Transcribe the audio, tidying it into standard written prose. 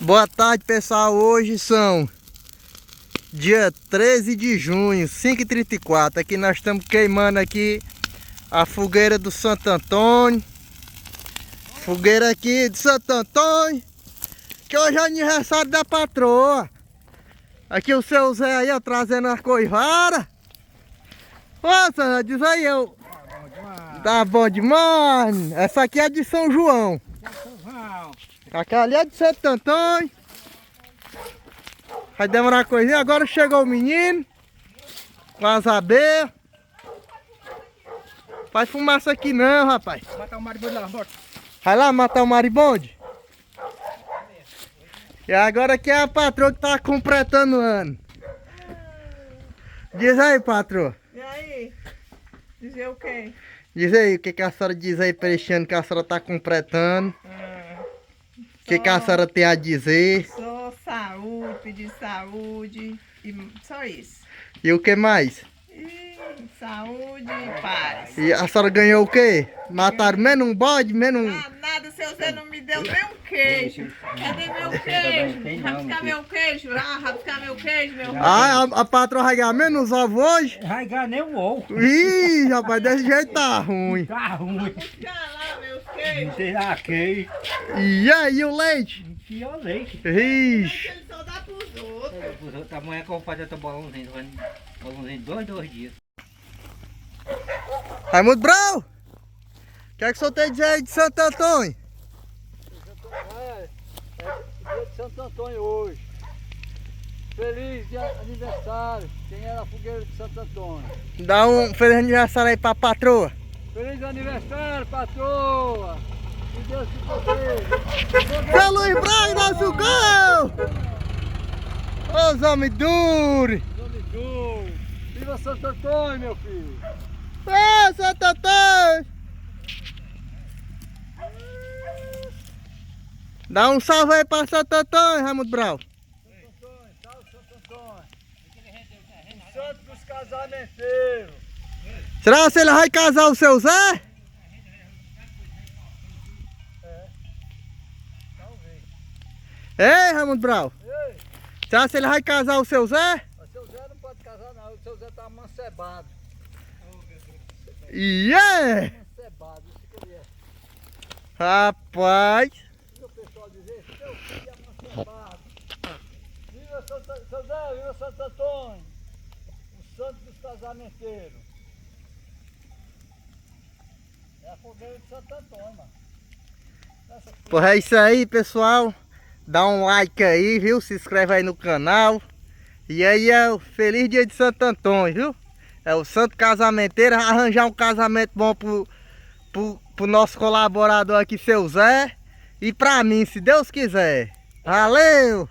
Boa tarde, pessoal. Hoje são dia 13 de junho, 5h34. Aqui nós estamos queimando aqui a fogueira do Santo Antônio. Fogueira aqui de Santo Antônio, que hoje é aniversário da patroa. Aqui o seu Zé aí, ó, trazendo as coivaras. Nossa, diz aí, eu. Tá bom demais. Essa aqui é de São João. Aquela ali é de Santo Antônio. Vai demorar uma coisinha. Agora chegou o menino com as abelhas. Faz fumaça aqui não, rapaz. Matar o maribondo lá, bora. Vai lá matar o maribondo. E agora aqui é a patroa que tá completando o ano. Diz aí, patroa. E aí? Dizer o quê? Diz aí o que a senhora diz aí pra este ano que a senhora tá completando. O que a senhora tem a dizer? Só saúde, pedir saúde e só isso. E o que mais? E saúde e paz. E a senhora ganhou o quê? Mataram menos um bode, menos um... Ah, nada, seu Zé não me deu nem um queijo. Cadê meu queijo? Vai buscar meu queijo? Ah, vai buscar meu queijo, meu queijo. Ah, a patroa vai ganhar menos ovos hoje? Vai ganhar nem um ovo. Ih, rapaz, desse jeito tá ruim. Tá ruim. Buscar lá meus queijos. Será que? E aí, o leite? Que o leite. Ixi. Ele só dá pros outros. Amanhã que eu vou fazer outro bolãozinho. Bolãozinho dois dias. Raimundo Brau! O que é que o senhor tem a dizer aí de Santo Antônio? É dia de Santo Antônio hoje. Feliz aniversário. Quem era a fogueira de Santo Antônio? Dá um feliz aniversário aí pra patroa. Feliz aniversário, patroa. Que Deus te proteja. Seu Luiz Braga, nosso gol! Os homens duros! Nome duro. Viva Santo Antônio, meu filho. Ô, Santo Antônio! Dá um salve aí pra Santo Antônio, Raimundo Brau. Santo Antônio, salve Santo Antônio. O santo dos casamenteiros. Será que ele vai casar o seu Zé? Talvez. Ei, Raimundo Brau. Ei, Será que ele vai casar o seu Zé? mas seu Zé não pode casar não. O seu Zé tá amancebado. Yeah! Amancebado, isso que ele é. Rapaz. O pessoal dizer, seu filho é amancebado. Viva Seu Zé, viva Santo Antônio. O santo dos casamenteiros. É a fogueira de Santo Antônio, mano. Porra, é isso aí, pessoal. Dá um like aí, viu? Se inscreve aí no canal. E aí é o feliz dia de Santo Antônio, viu? É o santo casamenteiro. Arranjar um casamento bom pro nosso colaborador aqui, seu Zé. E pra mim, se Deus quiser. Valeu!